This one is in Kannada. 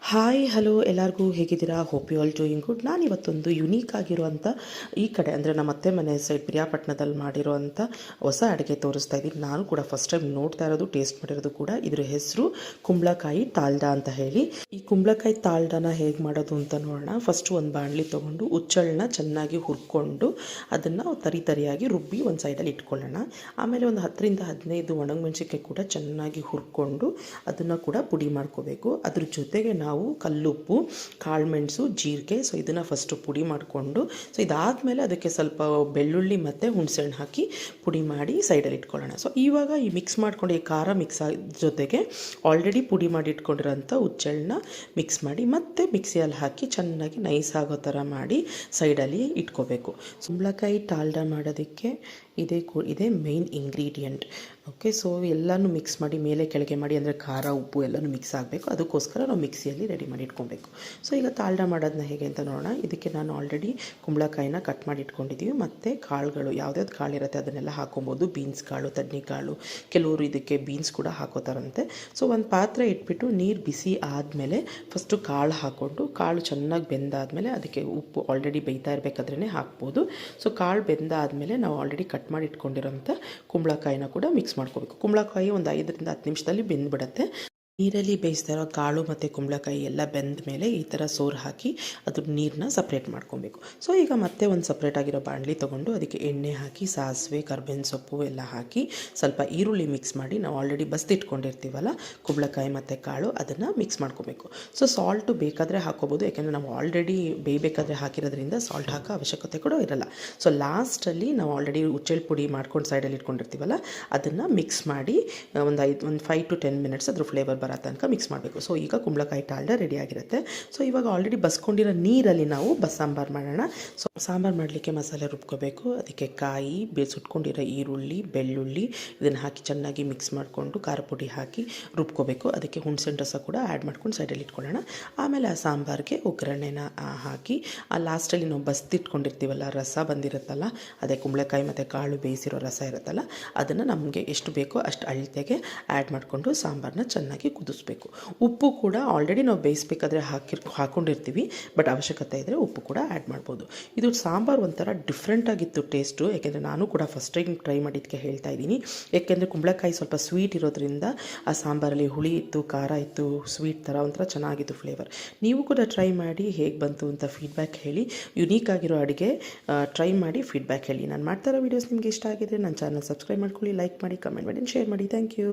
ಹಾಯ್ ಹಲೋ ಎಲ್ಲರಿಗೂ ಹೇಗಿದ್ದೀರಾ? Hope you all doing good. ನಾನು ಇವತ್ತೊಂದು ಯುನೀಕ್ ಆಗಿರುವಂಥ ಈ ಕಡೆ ಅಂದರೆ ನಮ್ಮ ಅತ್ತೆ ಮನೆ ಸೈಡ್ ಪಿರಿಯಾಪಟ್ಟಣದಲ್ಲಿ ಮಾಡಿರುವಂಥ ಹೊಸ ಅಡುಗೆ ತೋರಿಸ್ತಾ ಇದ್ದೀನಿ. ನಾನು ಕೂಡ ಫಸ್ಟ್ ಟೈಮ್ ನೋಡ್ತಾ ಇರೋದು, ಟೇಸ್ಟ್ ಮಾಡಿರೋದು ಕೂಡ. ಇದ್ರ ಹೆಸರು ಕುಂಬಳಕಾಯಿ ತಾಲ್ಡಾ ಅಂತ ಹೇಳಿ. ಈ ಕುಂಬಳಕಾಯಿ ತಾಲ್ಡಾನ ಹೇಗೆ ಮಾಡೋದು ಅಂತ ನೋಡೋಣ. ಫಸ್ಟು ಒಂದು ಬಾಣಲಿ ತೊಗೊಂಡು ಹುಚ್ಚಳನ್ನ ಚೆನ್ನಾಗಿ ಹುರ್ಕೊಂಡು ಅದನ್ನು ತರಿಯಾಗಿ ರುಬ್ಬಿ ಒಂದು ಸೈಡಲ್ಲಿ ಇಟ್ಕೊಳ್ಳೋಣ. ಆಮೇಲೆ ಒಂದು 10-15 ಒಣಮೆಣಸಿನ್ಕಾಯಿ ಕೂಡ ಚೆನ್ನಾಗಿ ಹುರ್ಕೊಂಡು ಅದನ್ನು ಕೂಡ ಪುಡಿ ಮಾಡ್ಕೋಬೇಕು. ಅದ್ರ ಜೊತೆಗೆ ನಾವು ಕಲ್ಲುಪ್ಪು, ಕಾಳುಮೆಣಸು, ಜೀರಿಗೆ, ಸೊ ಇದನ್ನು ಫಸ್ಟು ಪುಡಿ ಮಾಡಿಕೊಂಡು, ಸೊ ಇದಾದಮೇಲೆ ಅದಕ್ಕೆ ಸ್ವಲ್ಪ ಬೆಳ್ಳುಳ್ಳಿ ಮತ್ತು ಹುಣಸೆಹಣ್ಣು ಹಾಕಿ ಪುಡಿ ಮಾಡಿ ಸೈಡಲ್ಲಿ ಇಟ್ಕೊಳ್ಳೋಣ. ಸೊ ಇವಾಗ ಈ ಮಿಕ್ಸ್ ಮಾಡ್ಕೊಂಡು ಈ ಖಾರ ಮಿಕ್ಸ್ ಜೊತೆಗೆ ಆಲ್ರೆಡಿ ಪುಡಿ ಮಾಡಿ ಇಟ್ಕೊಂಡಿರೋಂಥ ಹುಚ್ಚೆಳ್ಳನ್ನ ಮಿಕ್ಸ್ ಮಾಡಿ ಮತ್ತೆ ಮಿಕ್ಸಿಯಲ್ಲಿ ಹಾಕಿ ಚೆನ್ನಾಗಿ ನೈಸ್ ಆಗೋ ಥರ ಮಾಡಿ ಸೈಡಲ್ಲಿ ಇಟ್ಕೋಬೇಕು. ಕುಂಬಳಕಾಯಿ ಟಾಲ್ಡಾ ಮಾಡೋದಕ್ಕೆ ಇದೇ ಮೇನ್ ಇಂಗ್ರೀಡಿಯೆಂಟ್. ಓಕೆ, ಸೊ ಎಲ್ಲನೂ ಮಿಕ್ಸ್ ಮಾಡಿ ಮೇಲೆ ಕೆಳಗೆ ಮಾಡಿ, ಅಂದರೆ ಖಾರ ಉಪ್ಪು ಎಲ್ಲನೂ ಮಿಕ್ಸ್ ಆಗಬೇಕು. ಅದಕ್ಕೋಸ್ಕರ ನಾವು ಮಿಕ್ಸಿಯಲ್ಲಿ ರೆಡಿ ಮಾಡಿ ಇಟ್ಕೊಬೇಕು. ಸೊ ಈಗ ತಾಲ್ಡಾ ಮಾಡೋದನ್ನ ಹೇಗೆ ಅಂತ ನೋಡೋಣ. ಇದಕ್ಕೆ ನಾನು ಆಲ್ರೆಡಿ ಕುಂಬಳಕಾಯಿನ ಕಟ್ ಮಾಡಿ ಇಟ್ಕೊಂಡಿದ್ದೀವಿ. ಮತ್ತು ಕಾಳುಗಳು ಯಾವ್ದಾವ್ದು ಕಾಳು ಇರುತ್ತೆ ಅದನ್ನೆಲ್ಲ ಹಾಕೊಬೋದು. ಬೀನ್ಸ್ ಕಾಳು, ತಡ್ನಿಕಾಳು, ಕೆಲವರು ಇದಕ್ಕೆ ಬೀನ್ಸ್ ಕೂಡ ಹಾಕೋತಾರಂತೆ. ಸೊ ಒಂದು ಪಾತ್ರೆ ಇಟ್ಬಿಟ್ಟು ನೀರು ಬಿಸಿ ಆದಮೇಲೆ ಫಸ್ಟು ಕಾಳು ಹಾಕ್ಕೊಂಡು, ಕಾಳು ಚೆನ್ನಾಗಿ ಬೆಂದಾದಮೇಲೆ ಅದಕ್ಕೆ ಉಪ್ಪು ಆಲ್ರೆಡಿ ಬೇಯ್ತಾ ಇರಬೇಕಾದ್ರೇ ಹಾಕ್ಬೋದು. ಸೊ ಕಾಳು ಬೆಂದಾದಮೇಲೆ ನಾವು ಆಲ್ರೆಡಿ ಕಟ್ ಮಾಡಿ ಇಟ್ಕೊಂಡಿರೋಂಥ ಕುಂಬಳಕಾಯಿನ ಕೂಡ ಮಿಕ್ಸ್ ಮಾಡ್ಕೋಬೇಕು. ಕುಂಬಳಕಾಯಿ ಒಂದು 5-10 ನಿಮಿಷದಲ್ಲಿ ಬೆಂದ್ಬಿಡುತ್ತೆ. ನೀರಲ್ಲಿ ಬೇಯಿಸ್ತಾ ಇರೋ ಕಾಳು ಮತ್ತು ಕುಂಬಳಕಾಯಿ ಎಲ್ಲ ಬೆಂದ ಮೇಲೆ ಈ ಥರ ಸೋರು ಹಾಕಿ ಅದ್ರ ನೀರನ್ನ ಸಪ್ರೇಟ್ ಮಾಡ್ಕೊಬೇಕು. ಸೊ ಈಗ ಮತ್ತೆ ಒಂದು ಸಪ್ರೇಟಾಗಿರೋ ಬಾಣಲಿ ತೊಗೊಂಡು ಅದಕ್ಕೆ ಎಣ್ಣೆ ಹಾಕಿ, ಸಾಸಿವೆ, ಕರ್ಬೇವಿನ ಸೊಪ್ಪು ಎಲ್ಲ ಹಾಕಿ ಸ್ವಲ್ಪ ಈರುಳ್ಳಿ ಮಿಕ್ಸ್ ಮಾಡಿ ನಾವು ಆಲ್ರೆಡಿ ಬಸ್ದಿಟ್ಕೊಂಡಿರ್ತೀವಲ್ಲ ಕುಂಬಳಕಾಯಿ ಮತ್ತು ಕಾಳು, ಅದನ್ನು ಮಿಕ್ಸ್ ಮಾಡ್ಕೋಬೇಕು. ಸೊ ಸಾಲ್ಟು ಬೇಕಾದರೆ ಹಾಕೋಬೋದು, ಯಾಕೆಂದರೆ ನಾವು ಆಲ್ರೆಡಿ ಬೇಯಬೇಕಾದ್ರೆ ಹಾಕಿರೋದ್ರಿಂದ ಸಾಲ್ಟ್ ಹಾಕೋ ಅವಶ್ಯಕತೆ ಕೂಡ ಇರಲ್ಲ. ಸೊ ಲಾಸ್ಟಲ್ಲಿ ನಾವು ಆಲ್ರೆಡಿ ಹುಚ್ಚೆಳ್ಳು ಪುಡಿ ಮಾಡ್ಕೊಂಡು ಸೈಡಲ್ಲಿ ಇಟ್ಕೊಂಡಿರ್ತೀವಲ್ಲ ಅದನ್ನು ಮಿಕ್ಸ್ ಮಾಡಿ ಒಂದು 5 to 10 ಮಿನಿಟ್ಸ್ ಅದ್ರ ಫ್ಲೇವರ್ ಬರೋ ತನಕ ಮಿಕ್ಸ್ ಮಾಡಬೇಕು. ಸೊ ಈಗ ಕುಂಬಳಕಾಯಿ ಟಾಲ್ಡಾ ರೆಡಿ ಆಗಿರುತ್ತೆ. ಸೊ ಇವಾಗ ಆಲ್ರೆಡಿ ಬಸ್ಕೊಂಡಿರೋ ನೀರಲ್ಲಿ ನಾವು ಸಾಂಬಾರು ಮಾಡೋಣ. ಸೊ ಸಾಂಬಾರು ಮಾಡಲಿಕ್ಕೆ ಮಸಾಲೆ ರುಬ್ಕೋಬೇಕು. ಅದಕ್ಕೆ ಕಾಯಿ, ಸುಟ್ಕೊಂಡಿರೋ ಈರುಳ್ಳಿ, ಬೆಳ್ಳುಳ್ಳಿ ಇದನ್ನು ಹಾಕಿ ಚೆನ್ನಾಗಿ ಮಿಕ್ಸ್ ಮಾಡಿಕೊಂಡು ಖಾರ ಪುಡಿ ಹಾಕಿ ರುಬ್ಕೋಬೇಕು. ಅದಕ್ಕೆ ಹುಣಸೆಹಣ್ಣು ರಸ ಕೂಡ ಆ್ಯಡ್ ಮಾಡ್ಕೊಂಡು ಸೈಡಲ್ಲಿ ಇಟ್ಕೊಳ್ಳೋಣ. ಆಮೇಲೆ ಆ ಸಾಂಬಾರಿಗೆ ಒಗ್ಗರಣೆನ ಹಾಕಿ ಆ ಲಾಸ್ಟಲ್ಲಿ ನಾವು ಬಸ್ದಿಟ್ಕೊಂಡಿರ್ತೀವಲ್ಲ ರಸ ಬಂದಿರುತ್ತಲ್ಲ, ಅದೇ ಕುಂಬಳಕಾಯಿ ಮತ್ತು ಕಾಳು ಬೇಯಿಸಿರೋ ರಸ ಇರುತ್ತಲ್ಲ, ಅದನ್ನು ನಮಗೆ ಎಷ್ಟು ಬೇಕೋ ಅಷ್ಟು ಅಳತೆಗೆ ಆ್ಯಡ್ ಮಾಡಿಕೊಂಡು ಸಾಂಬಾರನ್ನ ಚೆನ್ನಾಗಿ ಕುದಿಸ್ಬೇಕು. ಉಪ್ಪು ಕೂಡ ಆಲ್ರೆಡಿ ನಾವು ಬೇಯಿಸ್ಬೇಕಾದ್ರೆ ಹಾಕ್ಕೊಂಡಿರ್ತೀವಿ, ಬಟ್ ಅವಶ್ಯಕತೆ ಇದ್ದರೆ ಉಪ್ಪು ಕೂಡ ಆ್ಯಡ್ ಮಾಡ್ಬೋದು. ಇದು ಸಾಂಬಾರು ಒಂಥರ ಡಿಫ್ರೆಂಟ್ ಆಗಿತ್ತು ಟೇಸ್ಟು, ಯಾಕೆಂದರೆ ನಾನು ಕೂಡ ಫಸ್ಟ್ ಟೈಮ್ ಟ್ರೈ ಮಾಡಿದ್ದಕ್ಕೆ ಹೇಳ್ತಾ ಇದ್ದೀನಿ. ಯಾಕೆಂದರೆ ಕುಂಬಳಕಾಯಿ ಸ್ವಲ್ಪ ಸ್ವೀಟ್ ಇರೋದ್ರಿಂದ ಆ ಸಾಂಬಾರಲ್ಲಿ ಹುಳಿ ಇತ್ತು, ಖಾರ ಇತ್ತು, ಸ್ವೀಟ್ ಥರ ಒಂಥರ ಚೆನ್ನಾಗಿತ್ತು ಫ್ಲೇವರ್. ನೀವು ಕೂಡ ಟ್ರೈ ಮಾಡಿ ಹೇಗೆ ಬಂತು ಅಂತ ಫೀಡ್ಬ್ಯಾಕ್ ಹೇಳಿ. ಯುನೀಕ್ ಆಗಿರೋ ಅಡುಗೆ ಟ್ರೈ ಮಾಡಿ ಫೀಡ್ಬ್ಯಾಕ್ ಹೇಳಿ. ನಾನು ಮಾಡ್ತಾ ಇರೋ ವೀಡಿಯೋಸ್ ನಿಮಗೆ ಇಷ್ಟ ಆಗಿದ್ರೆ ನನ್ನ ಚಾನಲ್ ಸಬ್ಸ್ಕ್ರೈಬ್ ಮಾಡ್ಕೊಳ್ಳಿ, ಲೈಕ್ ಮಾಡಿ, ಕಮೆಂಟ್ ಮಾಡಿ, ಶೇರ್ ಮಾಡಿ. Thank you.